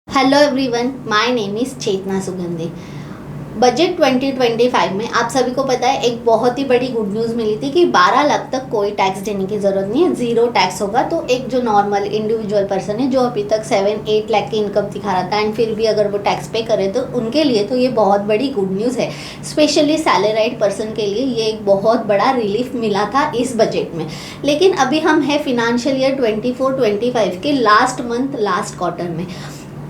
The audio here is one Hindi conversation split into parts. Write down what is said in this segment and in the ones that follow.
Hello everyone, my name is Chetna Sugandhi. Budget 2025 में आप सभी को पता है एक बहुत ही बड़ी गुड न्यूज़ मिली थी कि 12 लाख तक कोई टैक्स देने की ज़रूरत नहीं है, ज़ीरो टैक्स होगा। तो एक जो नॉर्मल इंडिविजुअल पर्सन है जो अभी तक 7-8 लाख की इनकम दिखा रहा था एंड फिर भी अगर वो टैक्स पे करे तो उनके लिए तो ये बहुत बड़ी गुड न्यूज़ है। स्पेशली सैलराइड पर्सन के लिए ये एक बहुत बड़ा रिलीफ मिला था इस बजट में। लेकिन अभी हम है फिनेंशियल ईयर 24-25 के लास्ट मंथ लास्ट क्वार्टर में।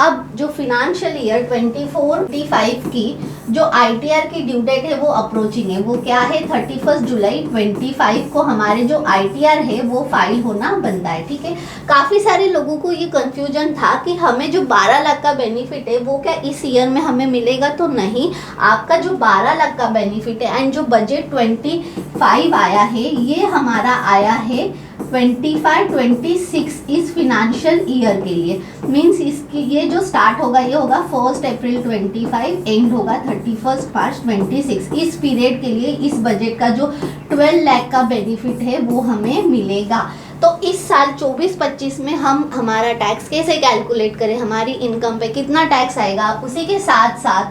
अब जो फिनेंशियल ईयर 24-25 की जो आईटीआर की ड्यू डेट है वो अप्रोचिंग है। वो क्या है, 31 जुलाई 25 को हमारे जो आईटीआर है वो फाइल होना बनता है। ठीक है, काफ़ी सारे लोगों को ये कंफ्यूजन था कि हमें जो 12 लाख का बेनिफिट है वो क्या इस ईयर में हमें मिलेगा। तो नहीं, आपका जो 12 लाख का बेनिफिट है एंड जो बजट 25 आया है ये हमारा आया है 25-26 इस फिनेंशियल ईयर के लिए। मीन्स इसकी ये जो स्टार्ट होगा ये होगा 1 अप्रैल 25, एंड होगा 31 मार्च 26। इस पीरियड के लिए इस बजट का जो 12 लाख का बेनिफिट है वो हमें मिलेगा। तो इस साल 24-25 में हम हमारा टैक्स कैसे कैलकुलेट करें, हमारी इनकम पे कितना टैक्स आएगा, उसी के साथ साथ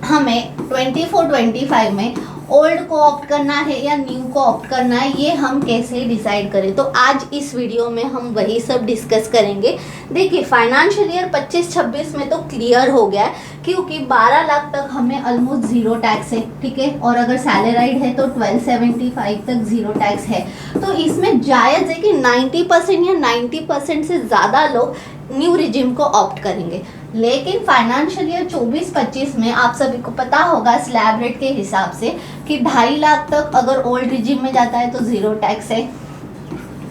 हमें 24-25 में ओल्ड को ऑप्ट करना है या न्यू को ऑप्ट करना है, ये हम कैसे डिसाइड करें। तो आज इस वीडियो में हम वही सब डिस्कस करेंगे। देखिए, फाइनेंशियल ईयर 25-26 में तो क्लियर हो गया है क्योंकि 12 लाख तक हमें ऑलमोस्ट ज़ीरो टैक्स है। ठीक है, और अगर सैलराइड है तो 1275 तक ज़ीरो टैक्स है। तो इसमें जायज़ है कि 90% या 90% से ज़्यादा लोग न्यू रिजिम को ऑप्ट करेंगे। लेकिन फाइनेंशियल ईयर 24-25 में आप सभी को पता होगा स्लैब रेट के हिसाब से कि 2.5 लाख तक अगर ओल्ड रिजिम में जाता है तो ज़ीरो टैक्स है।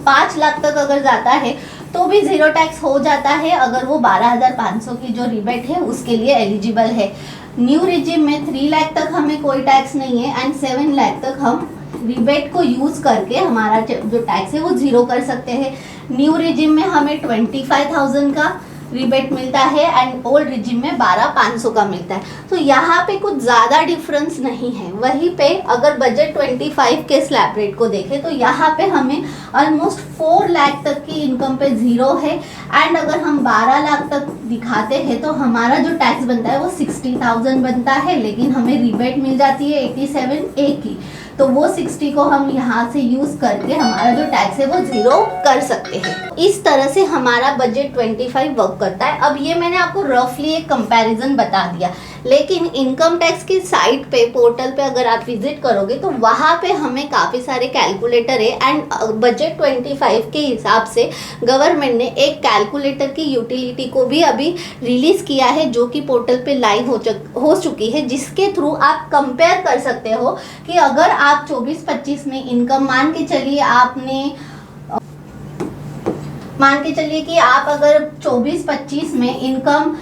5 लाख तक अगर जाता है तो भी ज़ीरो टैक्स हो जाता है अगर वो 12,500 की जो रिबेट है उसके लिए एलिजिबल है। न्यू रिजिम में 3 लाख तक हमें कोई टैक्स नहीं है एंड 7 लाख तक हम रिबेट को यूज़ करके हमारा जो टैक्स है वो ज़ीरो कर सकते हैं। न्यू रिजिम में हमें 25,000 का रिबेट मिलता है एंड ओल्ड रिजिम में 12,500 का मिलता है। तो यहाँ पे कुछ ज़्यादा डिफरेंस नहीं है। वहीं पे अगर बजट 25 के स्लैब रेट को देखें तो यहाँ पे हमें ऑलमोस्ट 4 लाख तक की इनकम पे ज़ीरो है एंड अगर हम 12 लाख तक दिखाते हैं तो हमारा जो टैक्स बनता है वो 60,000 बनता है, लेकिन हमें रिबेट मिल जाती है 87A की। तो वो 60 को हम यहाँ से यूज़ करके हमारा जो टैक्स है वो ज़ीरो कर सकते हैं। इस तरह से हमारा बजट 25 वर्क करता है। अब ये मैंने आपको रफली एक कंपैरिजन बता दिया, लेकिन इनकम टैक्स की साइट पे पोर्टल पे अगर आप विजिट करोगे तो वहाँ पे हमें काफ़ी सारे कैलकुलेटर है एंड बजट 25 के हिसाब से गवर्नमेंट ने एक कैलकुलेटर की यूटिलिटी को भी अभी रिलीज़ किया है जो कि पोर्टल पे लाइव हो चुकी है, जिसके थ्रू आप कंपेयर कर सकते हो कि अगर आप 24-25 में इनकम मान के चलिए कि आप अगर 24-25 में इनकम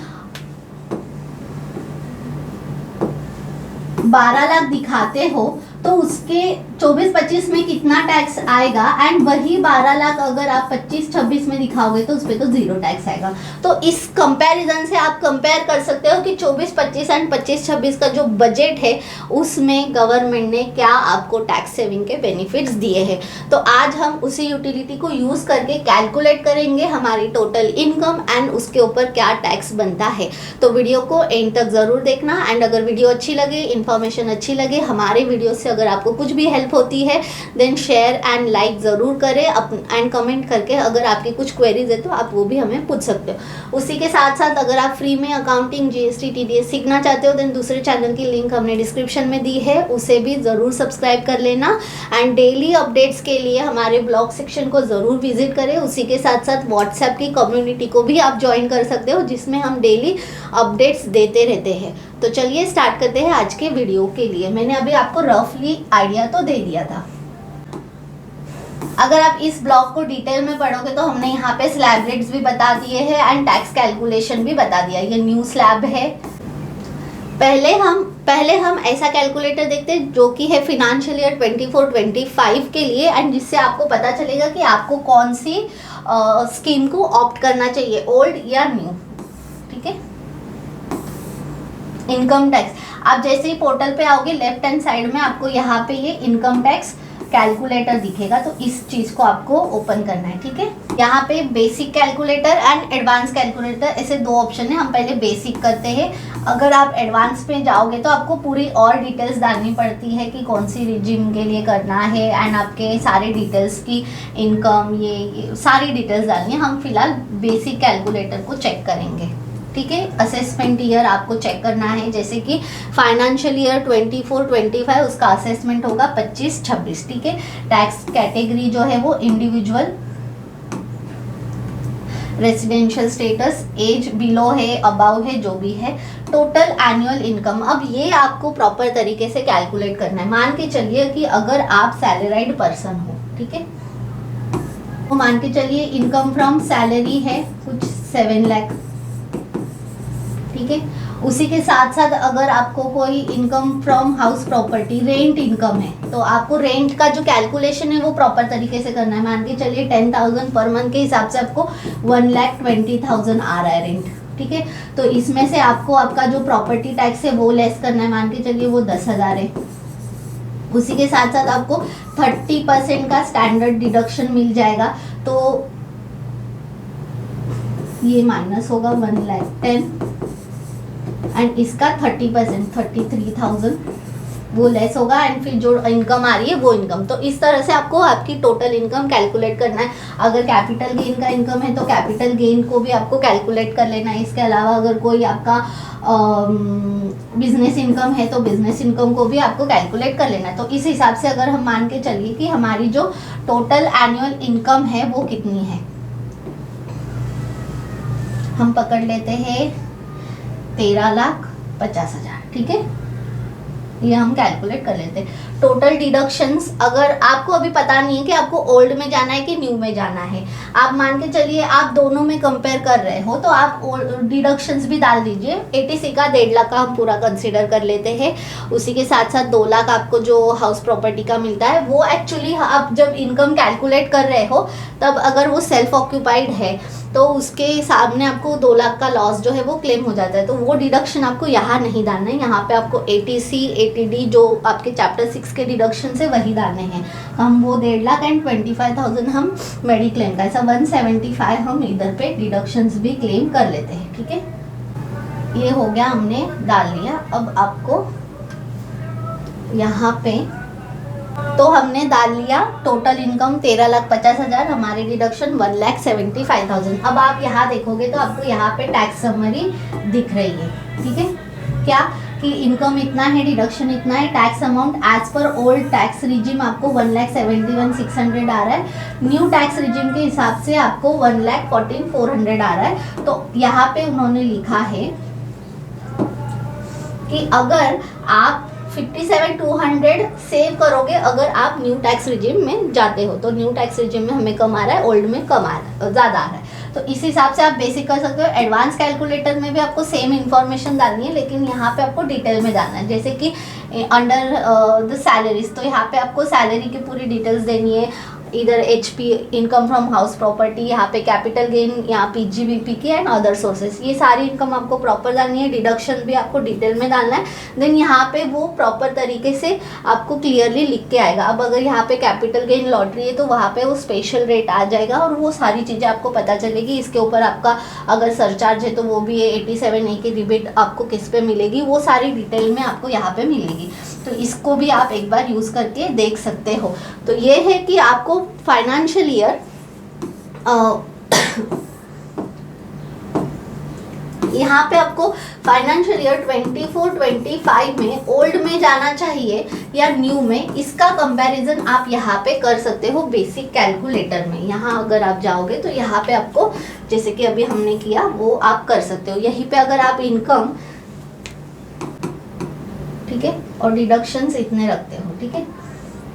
12 लाख दिखाते हो तो उसके 24-25 में कितना टैक्स आएगा एंड वही 12 लाख अगर आप 25-26 में दिखाओगे तो उस पर तो ज़ीरो टैक्स आएगा। तो इस कंपैरिजन से आप कंपेयर कर सकते हो कि 24-25 एंड 25-26 का जो बजट है उसमें गवर्नमेंट ने क्या आपको टैक्स सेविंग के बेनिफिट्स दिए हैं। तो आज हम उसी यूटिलिटी को यूज़ करके कैलकुलेट करेंगे हमारी टोटल इनकम एंड उसके ऊपर क्या टैक्स बनता है। तो वीडियो को एंड तक ज़रूर देखना एंड अगर वीडियो अच्छी लगे, इन्फॉर्मेशन अच्छी लगे, हमारे वीडियो से अगर आपको कुछ भी हेल्प होती है देन शेयर एंड लाइक ज़रूर करें एंड कमेंट करके अगर आपकी कुछ क्वेरीज है तो आप वो भी हमें पूछ सकते हो। उसी के साथ साथ अगर आप फ्री में अकाउंटिंग, जीएसटी, टीडीएस सीखना चाहते हो देन दूसरे चैनल की लिंक हमने डिस्क्रिप्शन में दी है, उसे भी ज़रूर सब्सक्राइब कर लेना एंड डेली अपडेट्स के लिए हमारे ब्लॉग सेक्शन को ज़रूर विजिट करें। उसी के साथ साथ व्हाट्सएप की कम्युनिटी को भी आप ज्वाइन कर सकते हो जिसमें हम डेली अपडेट्स देते रहते हैं। तो चलिए स्टार्ट करते हैं आज के वीडियो के लिए। मैंने अभी आपको रफली आइडिया तो दे दिया था। अगर आप इस ब्लॉग को डिटेल में पढ़ोगे तो हमने यहाँ पे स्लैब रेट्स भी बता दिए हैं एंड टैक्स कैलकुलेशन भी बता दिया। ये न्यू स्लैब है। पहले हम ऐसा कैलकुलेटर देखते हैं जो कि है फिनेंशियल ईयर 24-25 के लिए एंड जिससे आपको पता चलेगा कि आपको कौन सी स्कीम को ऑप्ट करना चाहिए, ओल्ड या न्यू। ठीक है, इनकम टैक्स आप जैसे ही पोर्टल पे आओगे लेफ्ट हैंड साइड में आपको यहाँ पे ये इनकम टैक्स कैलकुलेटर दिखेगा, तो इस चीज़ को आपको ओपन करना है, ठीक है। यहाँ पे basic calculator and advance calculator ऐसे दो ऑप्शन है। हम पहले बेसिक करते हैं। अगर आप एडवांस पे जाओगे तो आपको पूरी और डिटेल्स डालनी पड़ती है कि कौन सी रिजिम के लिए करना है एंड आपके सारे डिटेल्स की इनकम ये सारी डिटेल्स डालनी है। हम फिलहाल बेसिक कैलकुलेटर को चेक करेंगे, ठीक है। असेसमेंट ईयर आपको चेक करना है, जैसे कि फाइनेंशियल ईयर 24-25 उसका असेसमेंट होगा 25-26, ठीक है। टैक्स कैटेगरी जो है वो individual, residential status, age below है अबाव है जो भी है, टोटल एनुअल इनकम। अब ये आपको प्रॉपर तरीके से कैलकुलेट करना है। मान के चलिए कि अगर आप सैलराइड पर्सन हो, ठीक है, तो मान के चलिए इनकम फ्रॉम सैलरी है कुछ 7 लाख, ठीक है। उसी के साथ साथ अगर आपको कोई income from house property rent income है, तो आपको रेंट का जो कैलकुलेशन है वो प्रॉपर तरीके से करना है। मान के चलिए 10,000 पर मंथ के हिसाब से आपको 1,20,000 आ रहा है रेंट, ठीक है। तो इसमें से आपको आपका जो प्रॉपर्टी टैक्स है वो लेस करना है। मान के चलिए वो 10,000 है। उसी के साथ साथ आपको 30% का स्टैंडर्ड डिडक्शन मिल जाएगा, तो ये माइनस होगा 1,10,000 एंड इसका 30% 33,000 वो लेस होगा एंड फिर जो इनकम आ रही है वो इनकम। तो इस तरह से आपको आपकी टोटल इनकम कैलकुलेट करना है। अगर कैपिटल गेन का इनकम है तो कैपिटल गेन को भी आपको कैलकुलेट कर लेना है। इसके अलावा अगर कोई आपका बिजनेस इनकम है तो बिजनेस इनकम को भी आपको कैलकुलेट कर लेना है। तो इस हिसाब से अगर हम मान के चलिए कि हमारी जो टोटल एनुअल इनकम है वो कितनी है, हम पकड़ लेते हैं 13,50,000, ठीक है। ये हम कैलकुलेट कर लेते हैं। टोटल डिडक्शंस, अगर आपको अभी पता नहीं है कि आपको ओल्ड में जाना है कि न्यू में जाना है, आप मान के चलिए आप दोनों में कंपेयर कर रहे हो, तो आप डिडक्शंस भी डाल दीजिए। 80 का 1.5 लाख का हम पूरा कंसीडर कर लेते हैं। उसी के साथ साथ 2 लाख आपको जो हाउस प्रॉपर्टी का मिलता है वो एक्चुअली आप जब इनकम कैलकुलेट कर रहे हो तब अगर वो सेल्फ ऑक्यूपाइड है तो उसके सामने आपको 2 लाख का लॉस जो है वो क्लेम हो जाता है। तो वो डिडक्शन आपको यहाँ नहीं डालना है। यहाँ पे आपको 80C 80D जो आपके चैप्टर 6 के डिडक्शन से वही डालने हैं। हम वो 1.5 लाख एंड 25,000 हम मेडिक्लेम का, ऐसा 175 हम इधर पे डिडक्शंस भी क्लेम कर लेते हैं, ठीक है। ये हो गया, हमने डाल लिया। अब आपको यहाँ पे तो हमने डाल लिया टोटल इनकम 13,50,000, हमारी डिडक्शन 1,75,000। अब आप यहाँ देखोगे तो आपको यहाँ पे टैक्स समरी दिख रही है, ठीक है। क्या कि इनकम इतना है, डिडक्शन इतना है, tax amount as per old tax regime आपको 1,71,600 आ रहा है। न्यू टैक्स रिजिम के हिसाब से आपको 1,14,400 आ रहा है। तो यहाँ पे उन्होंने लिखा है कि अगर आप 57,200 सेव करोगे अगर आप न्यू टैक्स रिजिम में जाते हो, तो न्यू टैक्स रिजिम में हमें कम आ रहा है, ओल्ड में कम आ रहा है, ज़्यादा आ रहा है। तो इस हिसाब से आप बेसिक कर सकते हो। एडवांस कैलकुलेटर में भी आपको सेम इन्फॉर्मेशन डालनी है, लेकिन यहाँ पे आपको डिटेल में डालना है। जैसे कि अंडर द सैलरीज, तो यहाँ पे आपको सैलरी की पूरी डिटेल्स देनी है। इधर HP income from house property, यहाँ पे कैपिटल गेन, यहाँ PGBP की एंड अदर सोर्सेस, ये सारी इनकम आपको प्रॉपर डालनी है। डिडक्शन भी आपको डिटेल में डालना है। देन यहाँ पे वो प्रॉपर तरीके से आपको क्लियरली लिख के आएगा। अब अगर यहाँ पे कैपिटल गेन लॉटरी है तो वहाँ पे वो स्पेशल रेट आ जाएगा और वो सारी चीज़ें आपको पता चलेगी। इसके ऊपर आपका अगर सरचार्ज है तो वो भी है, 87A की रिबेट आपको किस पे मिलेगी, वो सारी डिटेल में आपको यहाँ पे मिलेगी। तो इसको भी आप एक बार यूज़ करके देख सकते हो। तो ये है कि आपको फाइनेंशियल ईयर यहाँ पे आपको फाइनेंशियल ईयर 24-25 में ओल्ड में जाना चाहिए या न्यू में, इसका कंपैरिजन आप यहाँ पे कर सकते हो बेसिक कैलकुलेटर में। यहाँ अगर आप जाओगे तो यहाँ पे आपको जैसे कि अभी हमने किया वो आप कर सकते हो। यहीं पे अगर आप इनकम, ठीक है, और डिडक्शंस इतने रखते हो, ठीक है,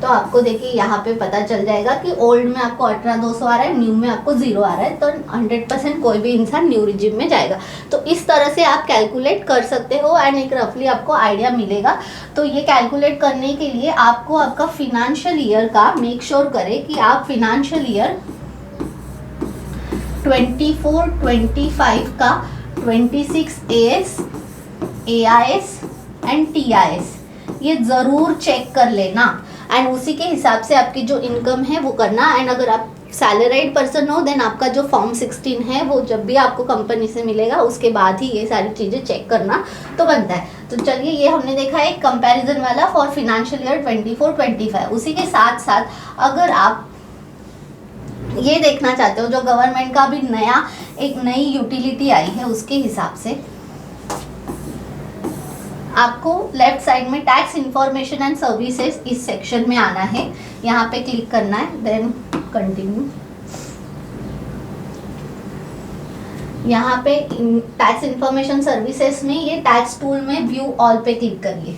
तो आपको देखिए यहाँ पे पता चल जाएगा कि ओल्ड में आपको 18,200 आ रहा है, न्यू में आपको 0 आ रहा है। तो 100% कोई भी इंसान न्यू रिजिम में जाएगा। तो इस तरह से आप कैलकुलेट कर सकते हो एंड एक रफली आपको आइडिया मिलेगा। तो ये कैलकुलेट करने के लिए आपको आपका फिनेंशियल ईयर का मेक श्योर करें कि आप फिनेंशियल ईयर 24-25 का 26 AS, AIS एंड TIS ये ज़रूर चेक कर लेना। एंड उसी के हिसाब से आपकी जो इनकम है वो करना। एंड अगर आप सैलराइड पर्सन हो देन आपका जो फॉर्म 16 है वो जब भी आपको कंपनी से मिलेगा उसके बाद ही ये सारी चीज़ें चेक करना तो बनता है। तो चलिए, ये हमने देखा एक कंपैरिजन वाला फॉर फिनेंशियल ईयर 24-25। उसी के साथ साथ अगर आप ये देखना चाहते हो जो गवर्नमेंट का भी एक नई यूटिलिटी आई है उसके हिसाब से आपको लेफ्ट साइड में टैक्स इंफॉर्मेशन एंड सर्विसेज इस सेक्शन में आना है, यहाँ पे क्लिक करना है, देन कंटिन्यू। यहाँ पे टैक्स इंफॉर्मेशन सर्विसेज में ये टैक्स टूल में व्यू ऑल पे क्लिक करिए।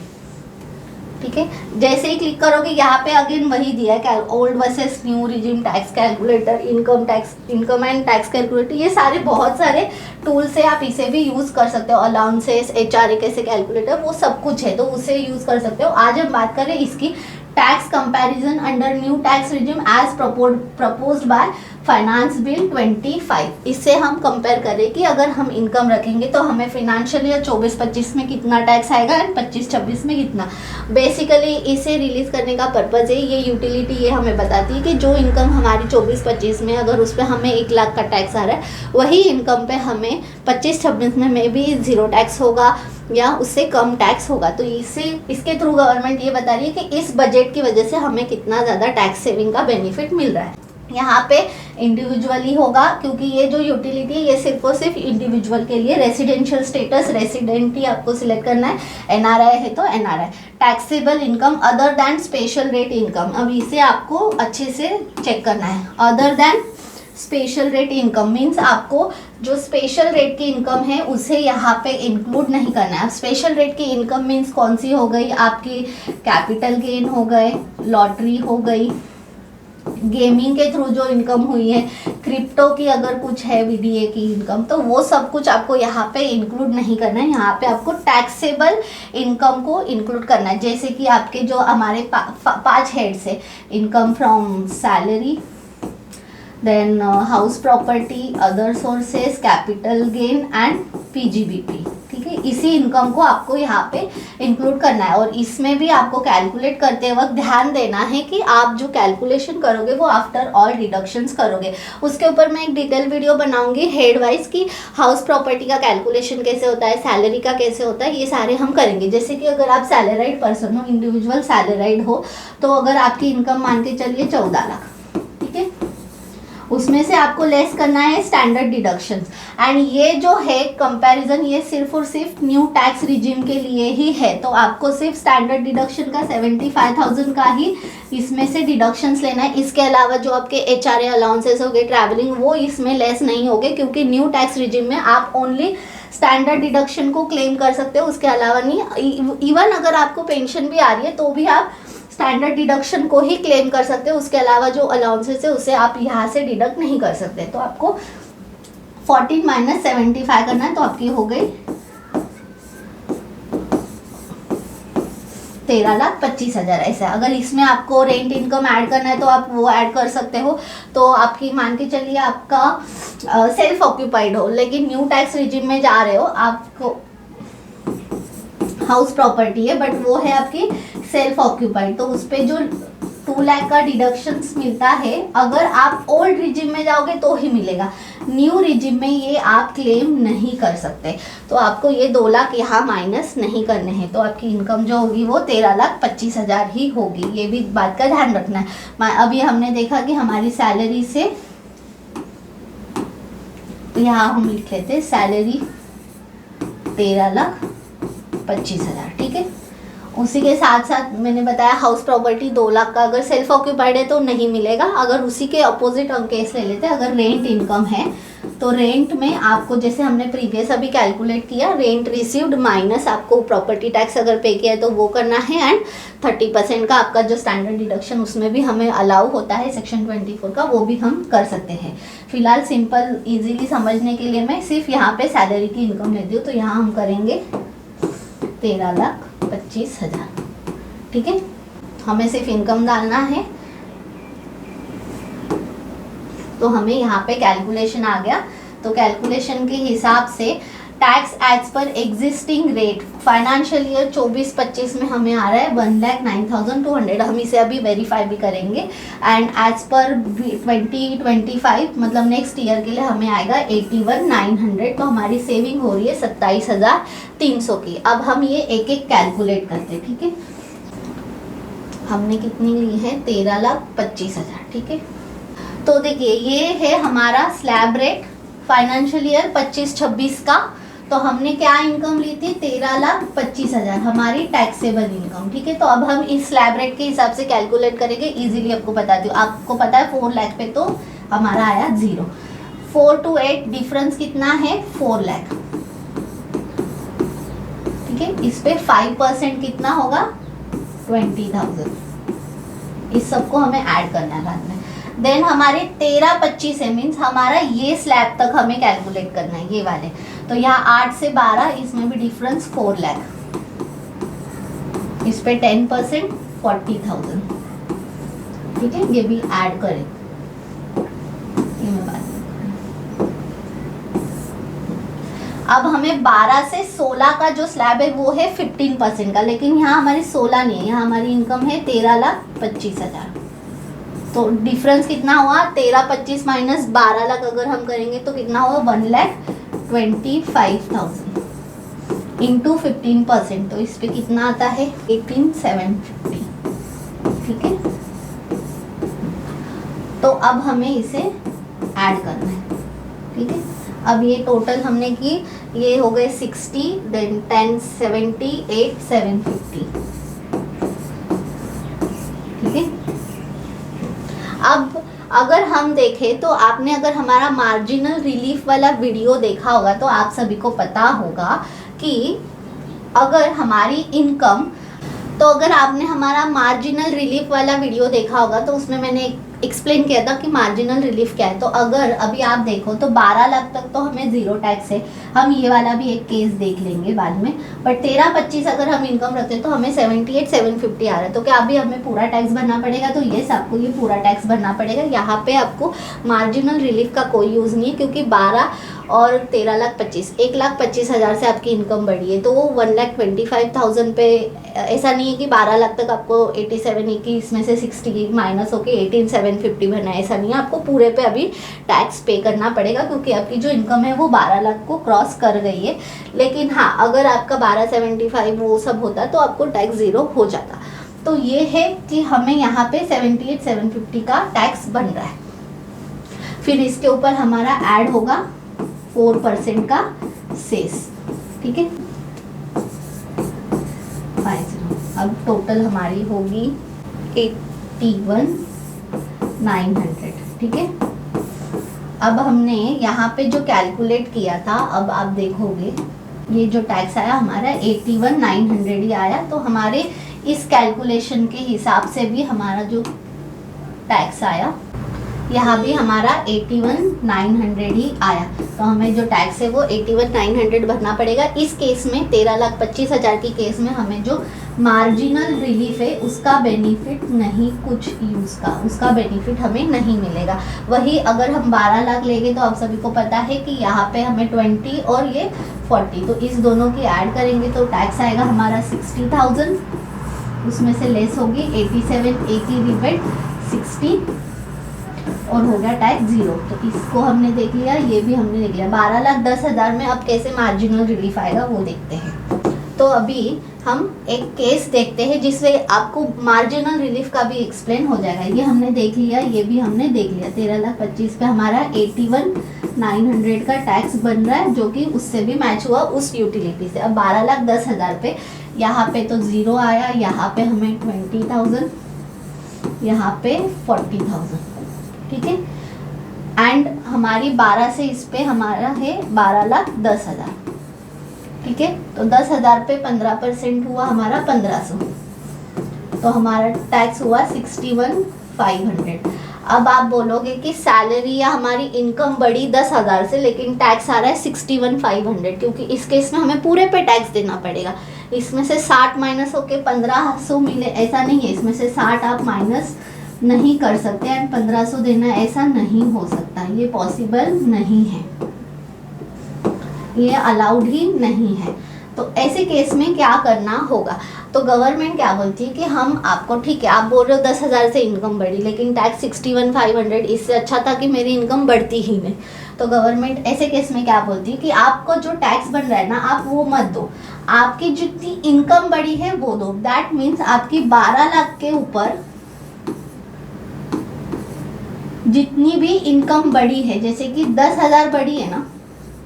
ठीक है, जैसे ही क्लिक करोगे यहाँ पे अगेन वही दिया है, old versus new regime tax calculator, income and tax calculator, ये सारे बहुत सारे टूल्स है, आप इसे भी यूज़ कर सकते हो। अलाउंसेस, HRA कैसे कैलकुलेटर, वो सब कुछ है, तो उसे यूज़ कर सकते हो। आज हम बात करें इसकी tax comparison under new tax regime as proposed by finance bill 25। इससे हम कंपेयर करें कि अगर हम इनकम रखेंगे तो हमें फिनेंशियल ईयर 24-25 में कितना टैक्स आएगा एंड 25-26 में कितना। बेसिकली इसे रिलीज करने का पर्पज़ है, ये यूटिलिटी ये हमें बताती है कि जो इनकम हमारी 24-25 में अगर उस पर हमें 1 लाख का टैक्स आ रहा है, वही इनकम पे हमें 25-26 में मे बी 0 टैक्स होगा या उससे कम टैक्स होगा। तो इसके थ्रू गवर्नमेंट ये बता रही है कि इस बजट की वजह से हमें कितना ज़्यादा टैक्स सेविंग का बेनिफिट मिल रहा है। यहाँ पे इंडिविजुअली होगा क्योंकि ये जो यूटिलिटी है ये सिर्फ और सिर्फ इंडिविजुअल के लिए। रेसिडेंशियल स्टेटस, रेसिडेंट ही आपको सिलेक्ट करना है, NRI है तो NRI। Taxable income other than special rate income, अब इसे आपको अच्छे से चेक करना है। Other than special rate income means आपको जो स्पेशल रेट की इनकम है उसे यहाँ पे इंक्लूड नहीं करना है। अब स्पेशल रेट की इनकम मीन्स कौन सी हो गई, आपकी कैपिटल गेन हो गए, लॉटरी हो गई, गेमिंग के थ्रू जो इनकम हुई है, क्रिप्टो की अगर कुछ है VDA की इनकम, तो वो सब कुछ आपको यहाँ पे इंक्लूड नहीं करना है। यहाँ पे आपको टैक्सेबल इनकम को इंक्लूड करना है। जैसे कि आपके जो हमारे 5 हेड्स है, income from salary, then house property, other sources, capital gain and PGBP। ठीक है, इसी इनकम को आपको यहाँ पे इंक्लूड करना है। और इसमें भी आपको कैलकुलेट करते वक्त ध्यान देना है कि आप जो कैलकुलेशन करोगे वो आफ्टर ऑल डिडक्शंस करोगे। उसके ऊपर मैं एक डिटेल वीडियो बनाऊंगी हेड वाइज की हाउस प्रॉपर्टी का कैलकुलेशन कैसे होता है, सैलरी का कैसे होता है, ये सारे हम करेंगे। जैसे कि अगर आप सैलराइड पर्सन हो, इंडिविजुअल सैलराइड हो, तो अगर आपकी इनकम मान के चलिए 14 लाख, ठीक है, उसमें से आपको लेस करना है स्टैंडर्ड डिडक्शंस। एंड ये जो है कंपैरिजन ये सिर्फ और सिर्फ न्यू टैक्स रिजिम के लिए ही है। तो आपको सिर्फ स्टैंडर्ड डिडक्शन का 75,000 का ही इसमें से डिडक्शंस लेना है। इसके अलावा जो आपके HRA अलाउंसेस हो गए, ट्रैवलिंग, वो इसमें लेस नहीं होंगे क्योंकि न्यू टैक्स रिजिम में आप ओनली स्टैंडर्ड डिडक्शन को क्लेम कर सकते हो, उसके अलावा नहीं। इवन अगर आपको पेंशन भी आ रही है तो भी आप स्टैंडर्ड डिडक्शन को ही क्लेम कर सकते हो, उसके अलावा जो अलाउंसेस है उसे आप यहाँ से डिडक्ट नहीं कर सकते। तो आपको 14 - 75 करना है, तो आपकी हो गई 13,25,000। ऐसा अगर इसमें आपको रेंट इनकम ऐड करना है तो आप वो ऐड कर सकते हो। तो आपकी मान के चलिए आपका सेल्फ ऑक्यूपाइड हो लेकिन न्यू टैक्स रिजिम में जा रहे हो, आपको हाउस प्रॉपर्टी है बट वो है आपकी सेल्फ ऑक्यूपाइड, तो उस पर जो 2 लाख का डिडक्शंस मिलता है अगर आप ओल्ड रिजिम में जाओगे तो ही मिलेगा, न्यू रिजिम में ये आप क्लेम नहीं कर सकते। तो आपको ये 2 लाख यहाँ माइनस नहीं करने हैं, तो आपकी इनकम जो होगी वो 13,25,000 ही होगी। ये भी बात का ध्यान रखना है। अभी हमने देखा कि हमारी सैलरी से, यहाँ हम लिख लेते हैं सैलरी 13,25,000, ठीक है। उसी के साथ साथ मैंने बताया हाउस प्रॉपर्टी 2 लाख का अगर सेल्फ ऑक्यूपाइड है तो नहीं मिलेगा। अगर उसी के अपोजिट हम केस ले लेते हैं, अगर रेंट इनकम है तो रेंट में आपको जैसे हमने प्रीवियस अभी कैलकुलेट किया, रेंट रिसीव्ड माइनस आपको प्रॉपर्टी टैक्स अगर पे किया है तो वो करना है, एंड 30% का आपका जो स्टैंडर्ड डिडक्शन उसमें भी हमें अलाउ होता है सेक्शन 24 का, वो भी हम कर सकते हैं। फिलहाल सिंपल इजीली समझने के लिए मैं सिर्फ यहाँ पे सैलरी की इनकम लेती हूँ, तो यहाँ हम करेंगे 13,25,000, ठीक है। हमें सिर्फ इनकम डालना है, तो हमें यहाँ पे कैलकुलेशन आ गया। तो कैलकुलेशन के हिसाब से tax as per existing rate financial year 24-25 में हमें आ रहा है 1,09,200। हम इसे अभी वेरीफाई भी करेंगे। एंड एज पर 2025 मतलब नेक्स्ट ईयर के लिए हमें आएगा 81,900। तो हमारी सेविंग हो रही है 27,300 की। अब हम ये एक एक कैलकुलेट करते हैं, ठीक है। हमने कितनी ली है? 13,25,000, ठीक है। तो देखिए ये है हमारा स्लैब रेट फाइनेंशियल ईयर 25-26 का। तो हमने क्या इनकम ली थी? 13,25,000 हमारी टैक्सेबल इनकम, ठीक है। तो अब हम इस स्लैब रेट के हिसाब से कैलकुलेट करेंगे। इजीली आपको बताती हूँ। आपको पता है 4 लाख पे तो हमारा आया 0। 4 to 8 डिफरेंस कितना है? 4 लाख, ठीक है। इस पे 5% कितना होगा? 20,000। इस सबको हमें ऐड करना है बाद में। देन हमारे 13-25 है, मीन्स हमारा ये स्लैब तक हमें कैलकुलेट करना है, ये वाले। तो यहाँ 8 से 12, इसमें भी डिफरेंस 4 लाख। इस पे 10% 40,000, ठीक है। ये भी ऐड करें, ये मैं बात। अब हमें 12 से 16 का जो स्लैब है वो है 15% का, लेकिन यहाँ हमारी 16 नहीं है, यहाँ हमारी इनकम है 13,25,000। तो डिफरेंस कितना हुआ? 13-25 माइनस 12 लाख अगर हम करेंगे तो कितना हुआ? 1,25,000 इंटू 15%। तो इस पे कितना आता है? 18,750, ठीक है। तो अब हमें इसे ऐड करना है, ठीक है। अब ये टोटल हमने की, ये हो गए 60, देन 10, 70, 8, 750, ठीक है। अब अगर हम देखें तो आपने अगर हमारा मार्जिनल रिलीफ वाला वीडियो देखा होगा तो आप सभी को पता होगा कि अगर हमारी इनकम, तो अगर आपने हमारा मार्जिनल रिलीफ वाला वीडियो देखा होगा तो उसमें मैंने एक्सप्लेन किया था कि मार्जिनल रिलीफ क्या है। तो अगर अभी आप देखो तो 12 लाख तक तो हमें 0 टैक्स है। हम ये वाला भी एक केस देख लेंगे बाद में। बट 13-25 अगर हम इनकम रखते हैं तो हमें 78,750 आ रहा है। तो क्या अभी हमें पूरा टैक्स भरना पड़ेगा? तो ये आपको ये पूरा टैक्स भरना पड़ेगा। यहाँ पे आपको मार्जिनल रिलीफ का कोई यूज़ नहीं है, क्योंकि 12 और 13,25,000 1,25,000 से आपकी इनकम बढ़ी है। तो वो 1,25,000 पे ऐसा नहीं है कि 12 लाख तक आपको 87 की इसमें से 60 माइनस होके 18,750 भरना है, ऐसा नहीं है। आपको पूरे पे अभी टैक्स पे करना पड़ेगा, क्योंकि आपकी जो इनकम है वो 12 लाख को क्रॉस कर गई है। लेकिन हाँ, अगर आपका 12,75 वो सब होता तो आपको टैक्स 0 हो जाता। तो ये है कि हमें यहाँ पे 78,750 का टैक्स बन रहा है। फिर इसके ऊपर हमारा ऐड होगा 4% का सेस, ठीक है। 50। अब टोटल हमारी होगी 81,900, ठीक है। अब हमने यहाँ पे जो कैलकुलेट किया था, अब आप देखोगे ये जो टैक्स आया हमारा 81,900 ही आया। तो हमारे इस कैलकुलेशन के हिसाब से भी हमारा जो टैक्स आया यहाँ भी हमारा 81,900 ही आया। तो हमें जो टैक्स है वो 81,900 भरना पड़ेगा। इस केस में 13,25,000 की केस में हमें जो मार्जिनल रिलीफ है उसका बेनिफिट नहीं, कुछ यूज़ का उसका बेनिफिट हमें नहीं मिलेगा। वही अगर हम 12 लाख लेंगे तो आप सभी को पता है कि यहाँ पे हमें 20 और ये 40, तो इस दोनों की ऐड करेंगे तो टैक्स आएगा हमारा 60,000। उसमें से लेस होगी 87, 80 डिवाइड 60 और हो गया टैक्स 0। तो इसको हमने देख लिया, ये भी हमने देख लिया। 12,10,000 में अब कैसे मार्जिनल रिलीफ आएगा वो देखते हैं। तो अभी हम एक केस देखते हैं जिससे आपको मार्जिनल रिलीफ का भी एक्सप्लेन हो जाएगा। ये हमने देख लिया, ये भी हमने देख लिया। 13,25,000 पे हमारा 81,900 का टैक्स बन रहा है, जो कि उससे भी मैच हुआ उस यूटिलिटी से। अब 12,10,000 पे यहाँ पे तो 0 आया, यहाँ पे हमें 20,000, यहाँ पे 40,000, ठीक है। एंड हमारी 12 से इस पे हमारा है 12,10,000, ठीक है। तो 10,000 पे 15% हुआ हमारा 1,500, तो हमारा टैक्स हुआ 61,500। अब आप बोलोगे कि सैलरी या हमारी इनकम बढ़ी 10,000 से, लेकिन टैक्स आ रहा है 61,500, क्योंकि इस केस में हमें पूरे पे टैक्स देना पड़ेगा। इसमें से 60 माइनस होके 1,500 मिले, ऐसा नहीं है। इसमें से 60 आप माइनस नहीं कर सकते एंड 1,500 देना ऐसा नहीं हो सकता, ये पॉसिबल नहीं है। ये अलाउड ही नहीं है। तो ऐसे केस में क्या करना होगा? तो गवर्नमेंट क्या बोलती है कि हम आपको, ठीक है आप बोल रहे हो 10,000 से इनकम बढ़ी, लेकिन टैक्स 61,500, इससे अच्छा था कि मेरी इनकम बढ़ती ही नहीं। तो गवर्नमेंट ऐसे केस में क्या बोलती है कि आपको जो टैक्स बन रहा है ना, आप वो मत दो, आपकी जितनी इनकम बढ़ी है वो दो। दैट मीन्स आपकी 12 लाख के ऊपर जितनी भी इनकम बढ़ी है, जैसे कि 10,000 बढ़ी है ना,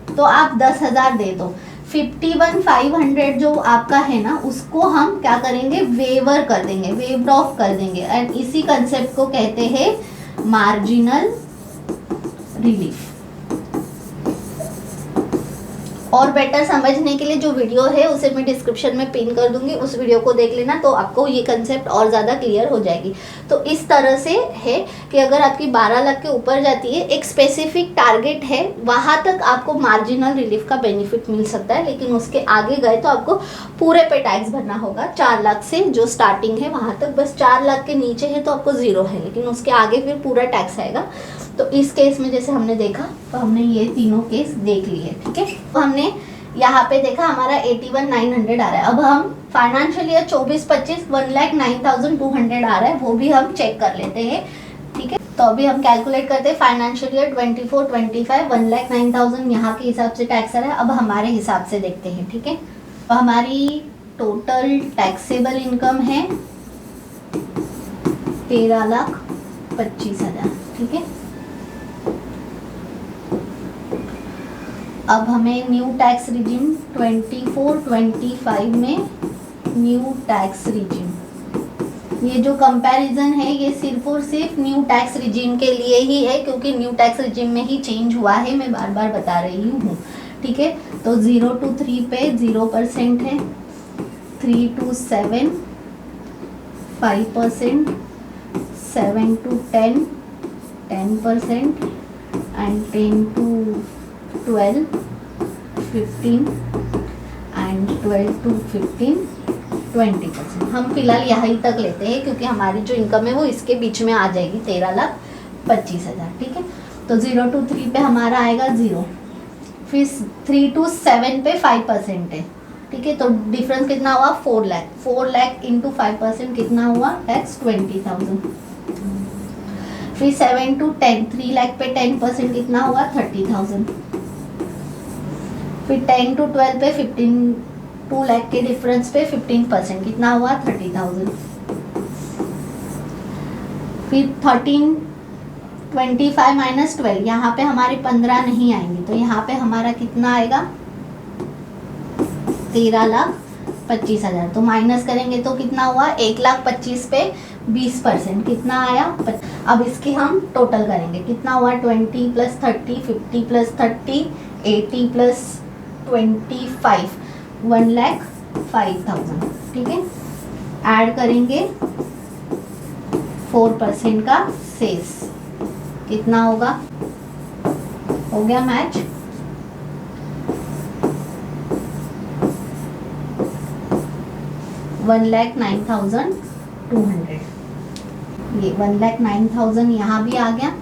तो आप 10,000 दे दो। 51,500 जो आपका है ना, उसको हम क्या करेंगे, वेवर कर देंगे, वेव्ड ऑफ कर देंगे। एंड इसी कंसेप्ट को कहते हैं मार्जिनल रिलीफ। और बेटर समझने के लिए जो वीडियो है उसे मैं डिस्क्रिप्शन में पिन कर दूंगी, उस वीडियो को देख लेना, तो आपको ये कंसेप्ट और ज़्यादा क्लियर हो जाएगी। तो इस तरह से है कि अगर आपकी 12 लाख के ऊपर जाती है, एक स्पेसिफिक टारगेट है, वहाँ तक आपको मार्जिनल रिलीफ का बेनिफिट मिल सकता है, लेकिन उसके आगे गए तो आपको पूरे पे टैक्स भरना होगा। 4 लाख से जो स्टार्टिंग है वहाँ तक, बस 4 लाख के नीचे है तो आपको ज़ीरो है, लेकिन उसके आगे फिर पूरा टैक्स आएगा। तो इस केस में जैसे हमने देखा, तो हमने ये तीनों केस देख लिए, ठीक है। तो हमने यहाँ पे देखा हमारा 81,900 आ रहा है। अब हम फाइनेंशियल ईयर 24-25 1,09,200 आ रहा है, वो भी हम चेक कर लेते हैं, ठीक है। तो अभी हम कैलकुलेट करते हैं फाइनेंशियल ईयर 24-25 1,09,000 यहाँ के हिसाब से टैक्स आ रहा है। अब हमारे हिसाब से देखते हैं, ठीक है। तो हमारी टोटल टैक्सेबल इनकम है 13,25,000, ठीक है। अब हमें न्यू टैक्स रिजिम 24-25 में न्यू टैक्स रिजिम, ये जो कंपैरिजन है ये सिर्फ और सिर्फ न्यू टैक्स रिजिम के लिए ही है, क्योंकि न्यू टैक्स रिजिम में ही चेंज हुआ है, मैं बार बार बता रही हूँ, ठीक है। तो 0 to 3 पे 0% है, 3 to 7 5%, 7 to 10 10%, and 10 to 12 15 and 12 to 15 20%। हम फिलहाल यहीं तक लेते हैं, क्योंकि हमारी जो इनकम है वो इसके बीच में आ जाएगी 13,25,000, ठीक है। तो 0 to 3 पे हमारा आएगा 0, फिर 3 to 7 पे 5% है, ठीक है। तो डिफरेंस कितना हुआ, 4 लाख। 4 लाख इंटू 5% कितना हुआ, टैक्स 20,000। फिर 7 to 10 3 लाख पे 10% कितना हुआ, 30,000। फिर 10 to 12 पे 2 लाख के डिफरेंस पे 15% कितना हुआ, 30,000। फिर 13 25 माइनस 12, यहाँ पे हमारे 15 नहीं आएंगे, तो यहाँ पे हमारा कितना आएगा, 13,25,000। तो माइनस करेंगे तो कितना हुआ, 1,25,000 पे 20% कितना आया। अब इसकी हम टोटल करेंगे, कितना हुआ, 20 + 30 50 + 30 80 + 25 1,05,000, ठीक है। ऐड करेंगे 4% का सेस, कितना होगा, हो गया मैच। $1,09,200, ये 1,09,000 यहाँ भी आ गया,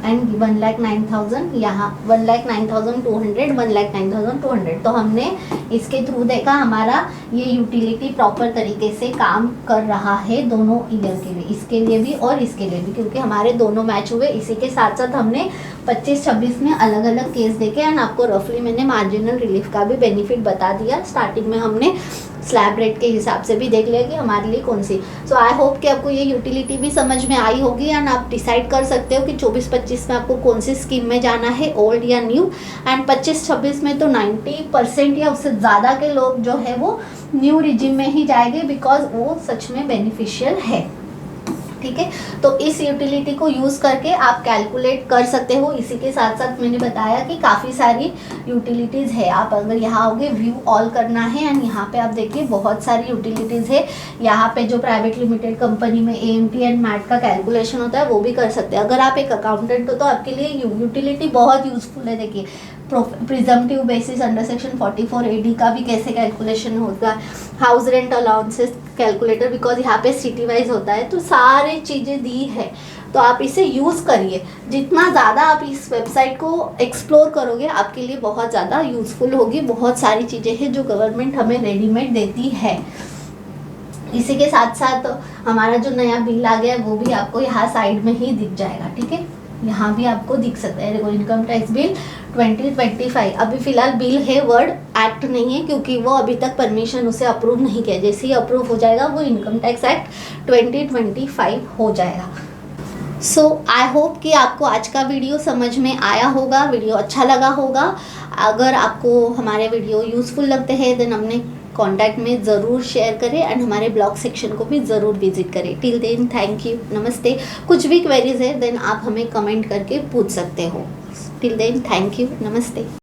एंड 1,09,000 यहाँ, 1,09,200 1,09,200। तो हमने इसके थ्रू देखा हमारा ये यूटिलिटी प्रॉपर तरीके से काम कर रहा है दोनों ईयर के लिए, इसके लिए भी और इसके लिए भी, क्योंकि हमारे दोनों मैच हुए। इसी के साथ साथ हमने 25-26 में अलग अलग केस देखे, एंड आपको रफली मैंने मार्जिनल रिलीफ का भी बेनिफिट बता दिया। स्टार्टिंग में हमने स्लैब रेट के हिसाब से भी देख लिया कि हमारे लिए कौन सी। सो आई होप कि आपको ये यूटिलिटी भी समझ में आई होगी, एंड आप डिसाइड कर सकते हो कि 24-25 में आपको कौन सी स्कीम में जाना है, ओल्ड या न्यू। एंड 25-26 में तो 90% या उससे ज़्यादा के लोग जो है वो न्यू रिजिम में ही जाएंगे, बिकॉज वो सच में बेनिफिशियल है, ठीक है। तो इस यूटिलिटी को यूज़ करके आप कैलकुलेट कर सकते हो। इसी के साथ साथ मैंने बताया कि काफ़ी सारी यूटिलिटीज़ है। आप अगर यहाँ आओगे, व्यू ऑल करना है, एंड यहाँ पे आप देखिए बहुत सारी यूटिलिटीज़ है। यहाँ पे जो प्राइवेट लिमिटेड कंपनी में AMT एंड मैट का कैलकुलेशन होता है वो भी कर सकते हैं। अगर आप एक अकाउंटेंट हो तो आपके लिए यूटिलिटी बहुत यूजफुल है। देखिए presumptive basis under section 44 AD का भी कैसे कैलकुलेशन होगा, house rent allowances calculator, because यहाँ पे सिटी वाइज होता है, तो सारी चीज़ें दी है। तो आप इसे यूज़ करिए। जितना ज़्यादा आप इस वेबसाइट को एक्सप्लोर करोगे आपके लिए बहुत ज़्यादा यूज़फुल होगी। बहुत सारी चीज़ें हैं जो गवर्नमेंट हमें रेडीमेड देती है। इसी के साथ साथ हमारा जो नया बिल आ गया है वो भी आपको यहाँ साइड में ही दिख जाएगा, ठीक है, यहाँ भी आपको दिख सकता है। देखो इनकम टैक्स बिल 2025, अभी फिलहाल बिल है, वर्ड एक्ट नहीं है क्योंकि वो अभी तक परमिशन उसे अप्रूव नहीं किया। जैसे ही अप्रूव हो जाएगा वो इनकम टैक्स एक्ट 2025 हो जाएगा। सो आई होप कि आपको आज का वीडियो समझ में आया होगा, वीडियो अच्छा लगा होगा। अगर आपको हमारे वीडियो यूज़फुल लगते हैं देन हमने कॉन्टैक्ट में ज़रूर शेयर करें एंड हमारे ब्लॉग सेक्शन को भी ज़रूर विजिट करें। टिल देन थैंक यू, नमस्ते। कुछ भी क्वेरीज है देन आप हमें कमेंट करके पूछ सकते हो। टिल देन थैंक यू, नमस्ते।